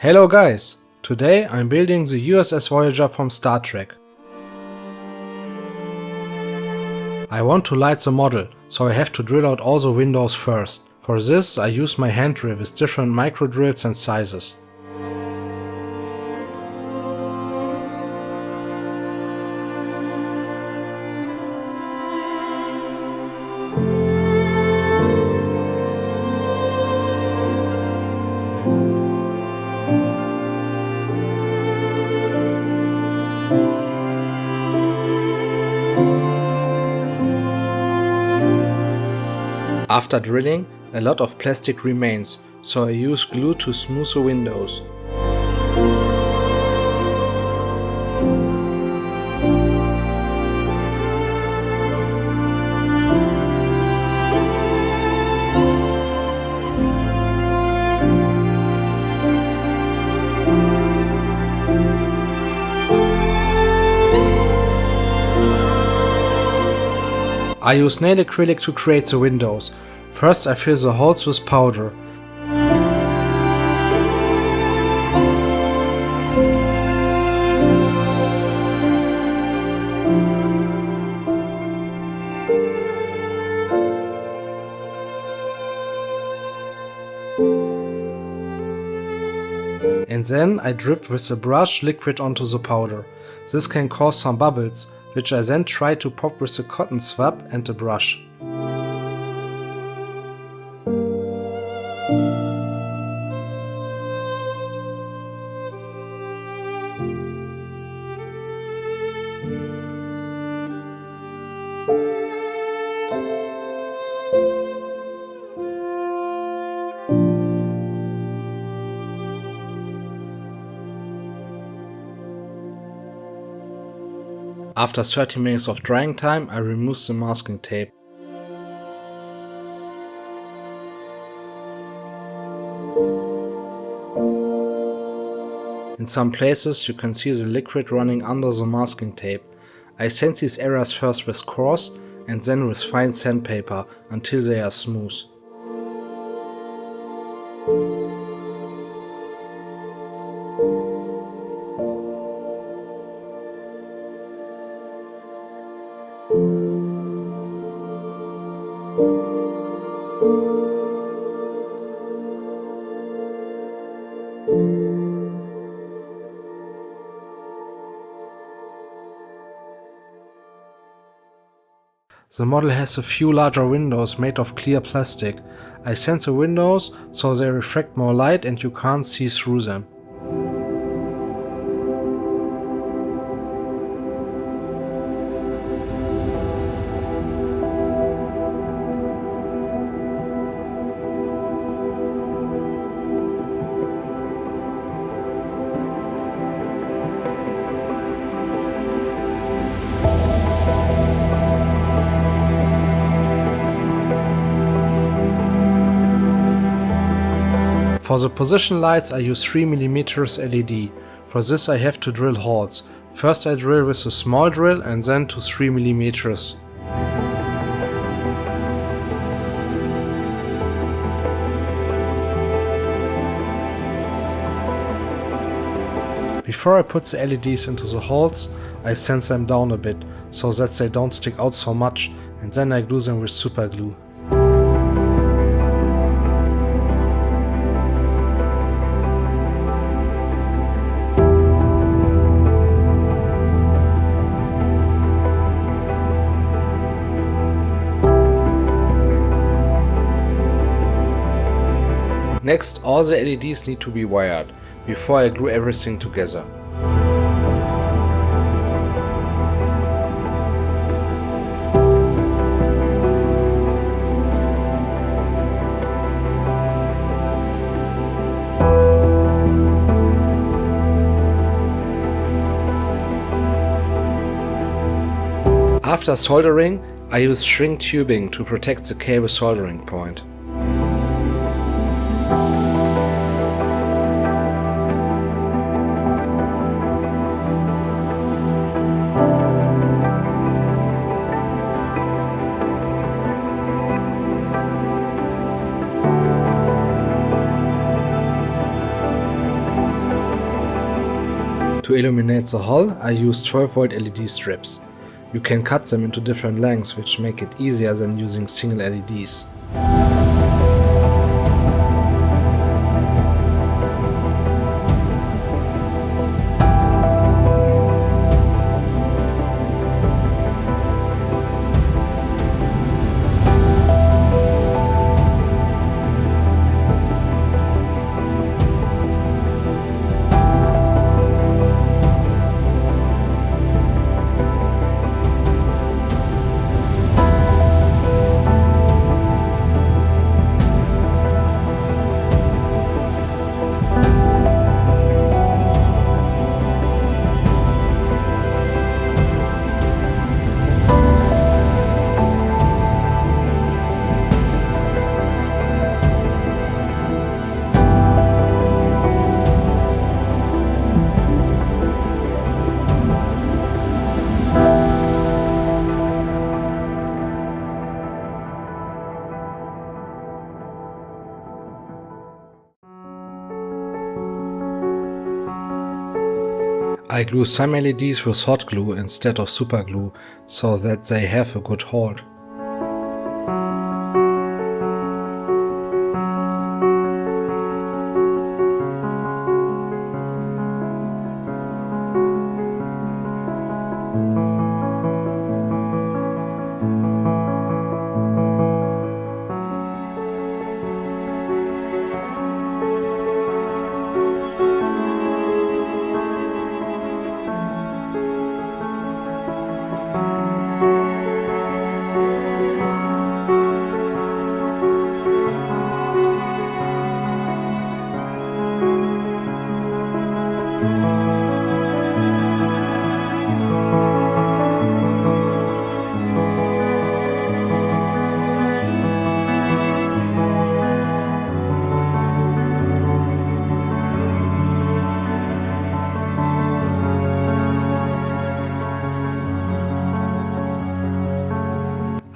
Hello guys! Today I'm building the U.S.S. Voyager from Star Trek. I want to light the model, so I have to drill out all the windows first. For this I use my hand drill with different micro drills and sizes. After drilling, a lot of plastic remains, so I use glue to smooth the windows. I use nail acrylic to create the windows. First I fill the holes with powder. And then I drip with a brush liquid onto the powder. This can cause some bubbles, which I then try to pop with a cotton swab and a brush. After 30 minutes of drying time, I remove the masking tape. In some places you can see the liquid running under the masking tape. I sand these areas first with coarse and then with fine sandpaper until they are smooth. The model has a few larger windows made of clear plastic. I sand the windows so they reflect more light and you can't see through them. For the position lights I use 3mm LED. For this I have to drill holes. First I drill with a small drill and then to 3mm. Before I put the LEDs into the holes, I sand them down a bit, so that they don't stick out so much, and then I glue them with super glue. Next, all the LEDs need to be wired, before I glue everything together. After soldering, I use shrink tubing to protect the cable soldering point. To illuminate the hull, I used 12V LED strips. You can cut them into different lengths, which make it easier than using single LEDs. I glue some LEDs with hot glue instead of super glue, so that they have a good hold.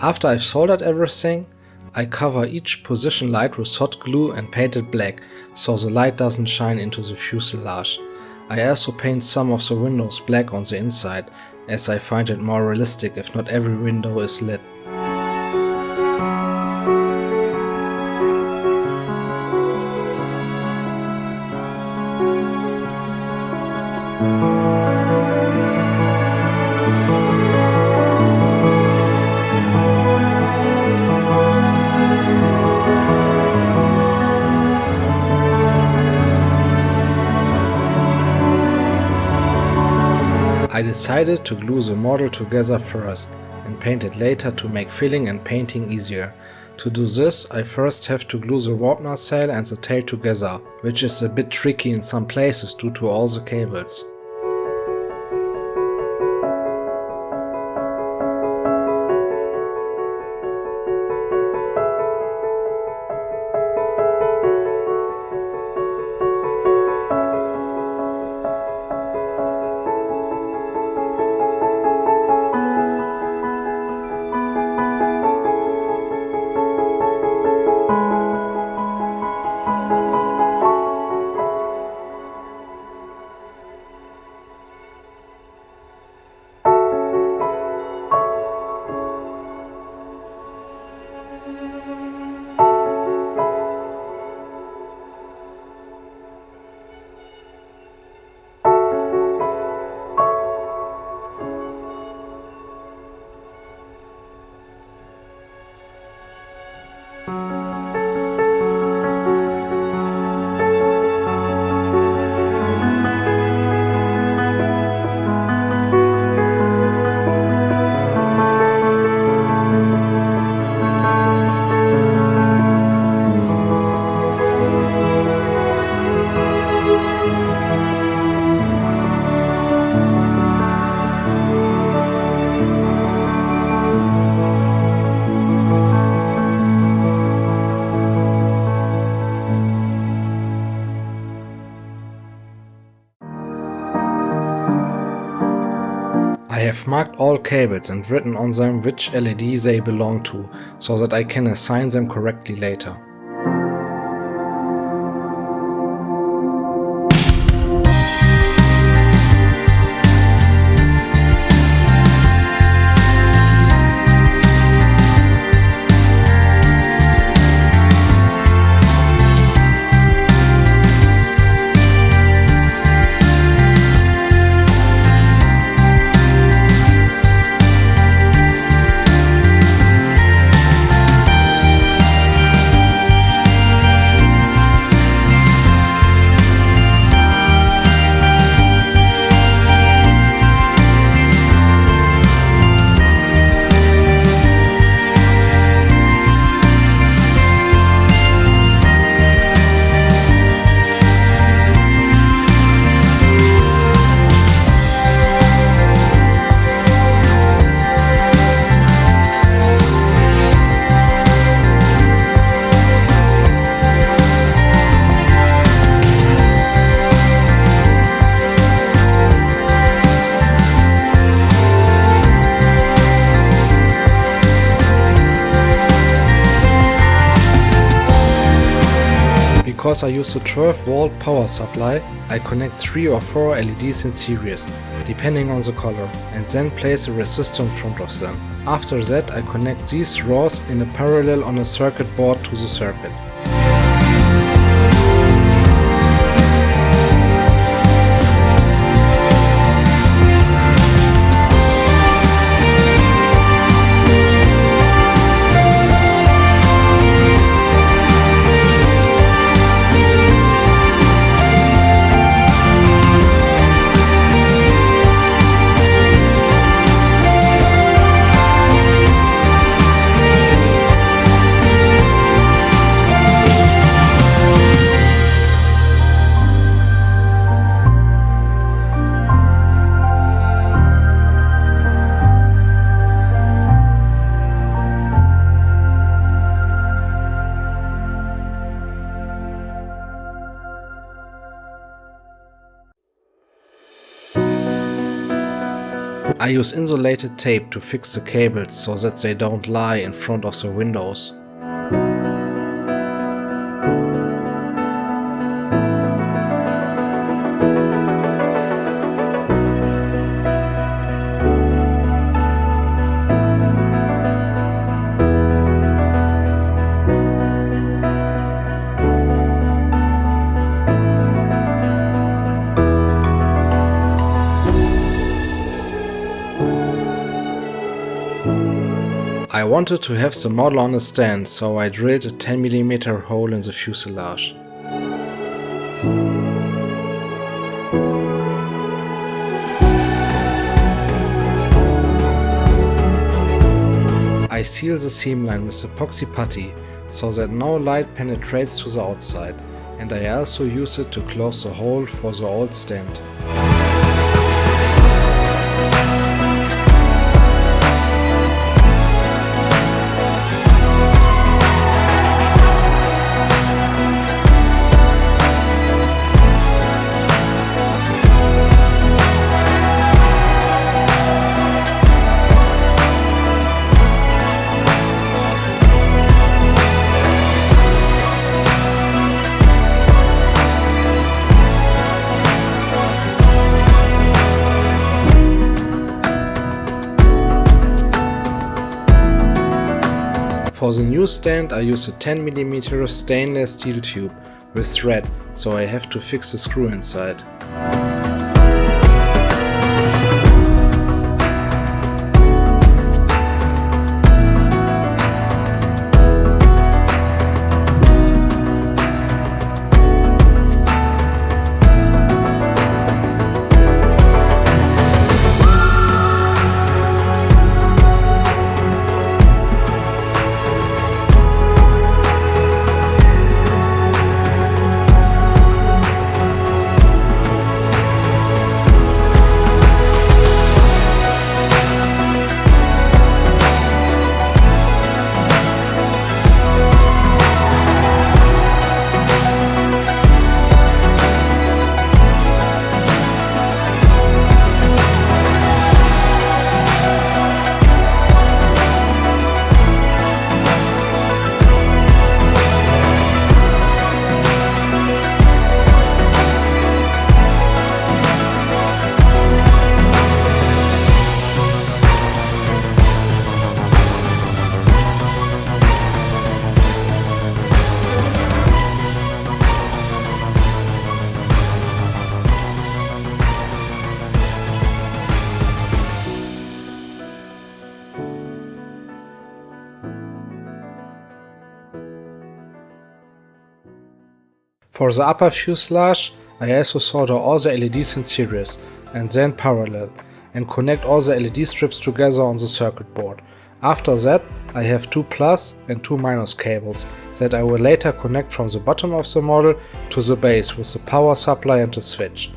After I've soldered everything, I cover each position light with hot glue and paint it black, so the light doesn't shine into the fuselage. I also paint some of the windows black on the inside, as I find it more realistic if not every window is lit. I decided to glue the model together first and paint it later to make filling and painting easier. To do this, I first have to glue the warp nacelle and the tail together, which is a bit tricky in some places due to all the cables. I have marked all cables and written on them which LED they belong to, so that I can assign them correctly later. Because I use a 12-volt power supply, I connect 3 or 4 LEDs in series, depending on the color, and then place a resistor in front of them. After that, I connect these rows in a parallel on a circuit board to the circuit. I use insulated tape to fix the cables so that they don't lie in front of the windows. I wanted to have the model on a stand, so I drilled a 10mm hole in the fuselage. I seal the seam line with epoxy putty so that no light penetrates to the outside, and I also use it to close the hole for the old stand. For the new stand I use a 10mm stainless steel tube with thread, so I have to fix the screw inside. For the upper fuselage, I also solder all the LEDs in series and then parallel, and connect all the LED strips together on the circuit board. After that, I have 2 plus and 2 minus cables that I will later connect from the bottom of the model to the base with the power supply and the switch.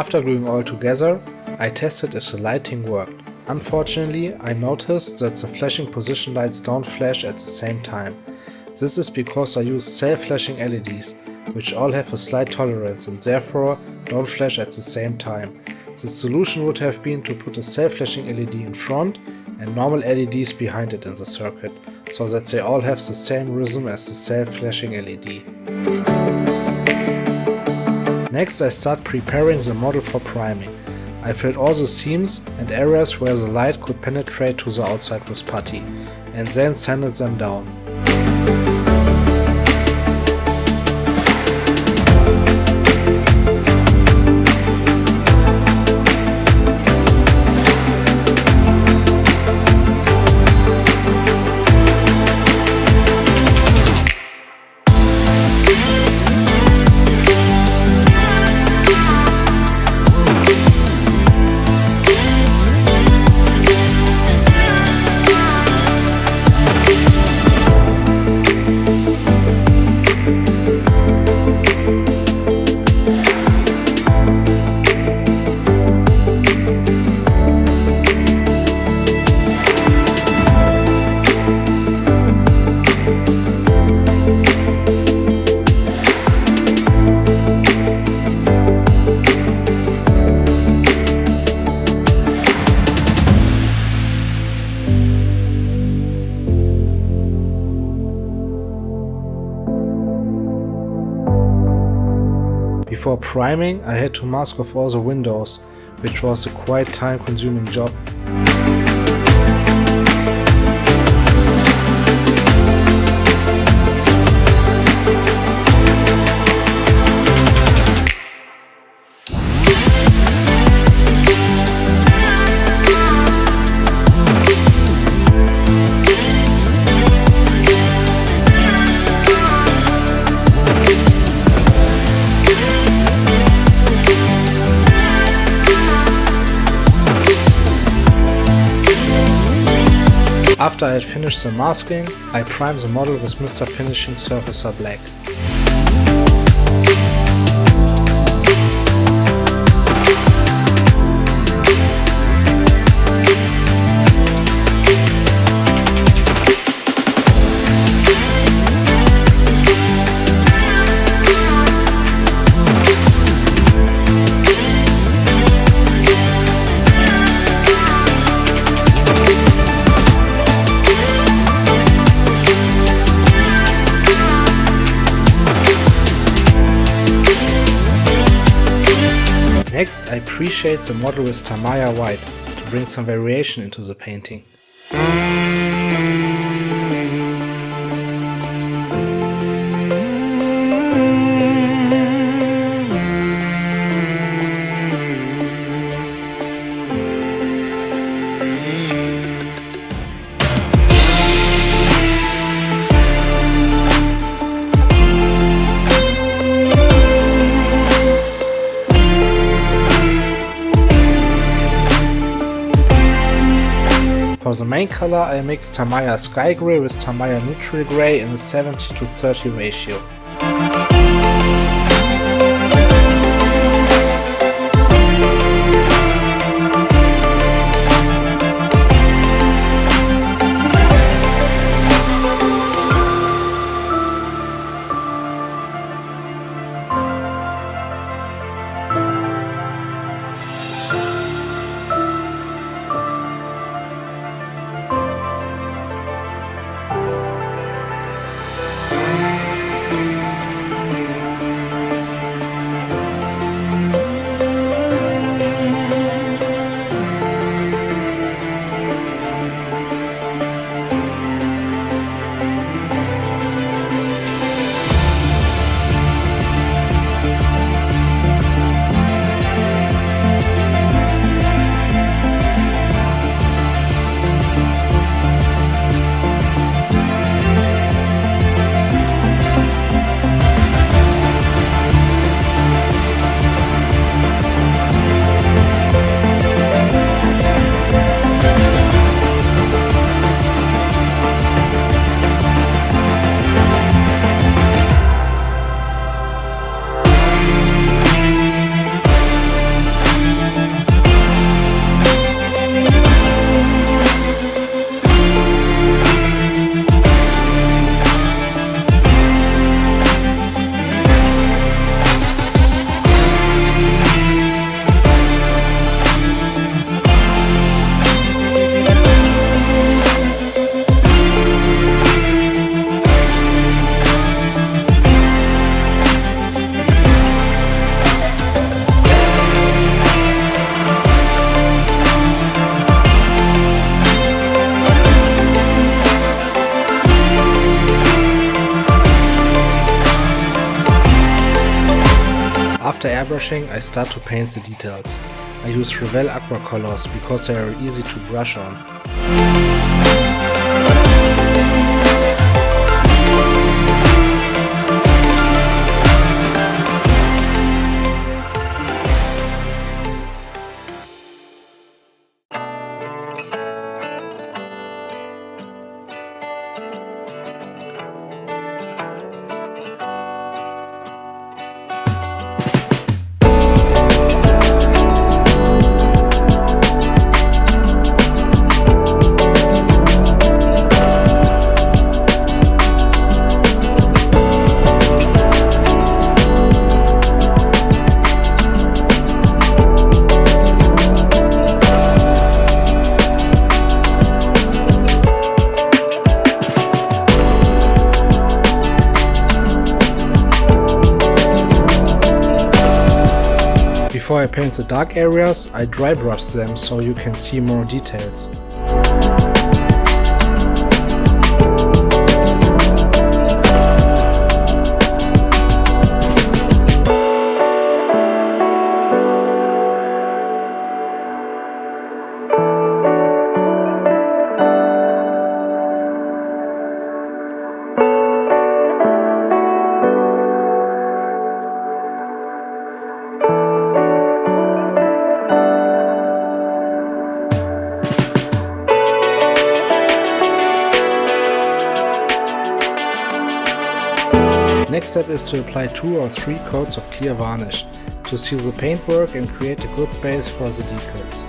After gluing all together, I tested if the lighting worked. Unfortunately, I noticed that the flashing position lights don't flash at the same time. This is because I use self-flashing LEDs, which all have a slight tolerance and therefore don't flash at the same time. The solution would have been to put a self-flashing LED in front and normal LEDs behind it in the circuit, so that they all have the same rhythm as the self-flashing LED. Next, I start preparing the model for priming. I filled all the seams and areas where the light could penetrate to the outside with putty, and then sanded them down. Before priming, I had to mask off all the windows, which was a quite time-consuming job. After I had finished the masking, I primed the model with Mr. Finishing Surfacer Black. Next, I pre-shade the model with Tamiya white to bring some variation into the painting. For the main color, I mixed Tamiya Sky Grey with Tamiya Neutral Grey in a 70:30 ratio. After airbrushing, I start to paint the details. I use Revell aqua colors because they are easy to brush on. Before I paint the dark areas, I dry brush them so you can see more details. Next step is to apply 2 or 3 coats of clear varnish to seal the paintwork and create a good base for the decals.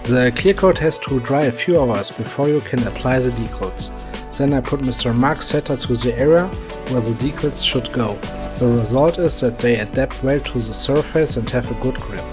The clear coat has to dry a few hours before you can apply the decals. Then I put Mr. Mark Setter to the area where the decals should go. The result is that they adapt well to the surface and have a good grip.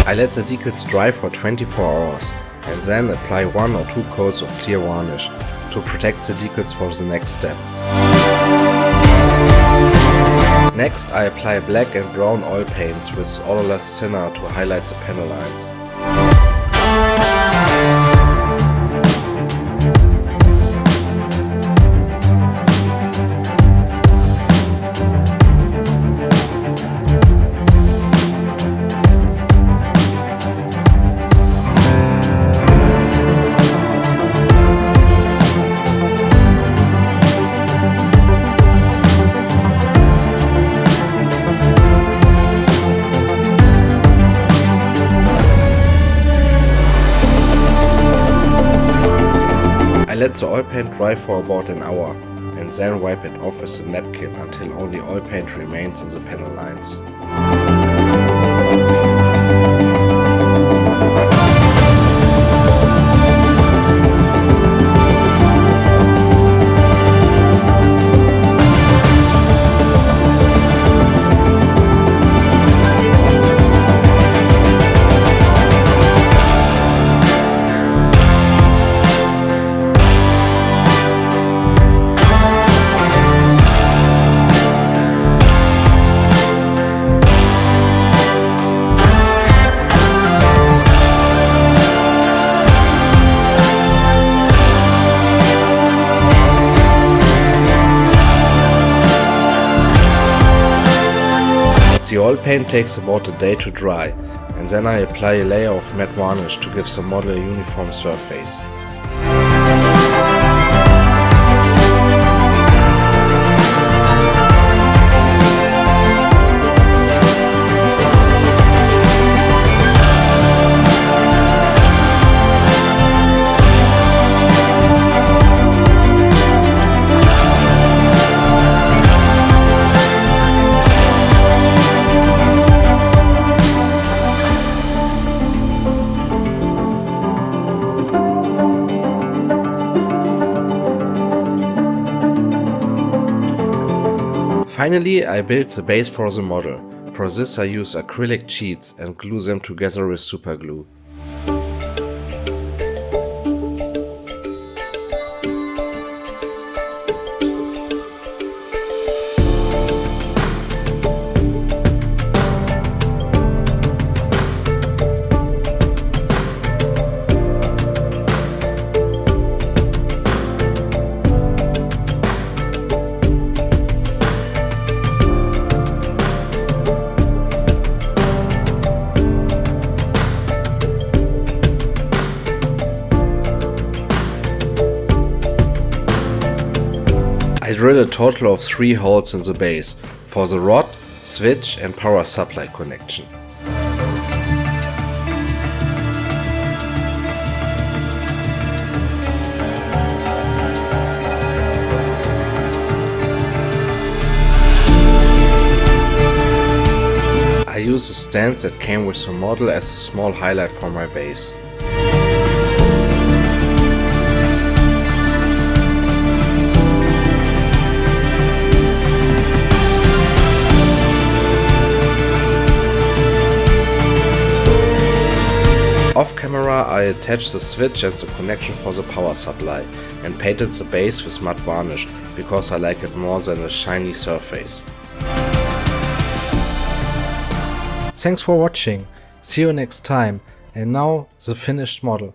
I let the decals dry for 24 hours and then apply 1 or 2 coats of clear varnish to protect the decals for the next step. Next I apply black and brown oil paints with odorless thinner to highlight the panel lines. I let the oil paint dry for about an hour and then wipe it off with a napkin until only oil paint remains in the panel lines. oil paint takes about a day to dry, and then I apply a layer of matte varnish to give the model a uniform surface. Finally, I built the base for the model. For this I use acrylic sheets and glue them together with superglue. I drill a total of 3 holes in the base for the rod, switch and power supply connection. I use a stand that came with the model as a small highlight for my base. Off camera I attached the switch and the connection for the power supply and painted the base with matte varnish because I like it more than a shiny surface. Thanks for watching, see you next time, and now the finished model.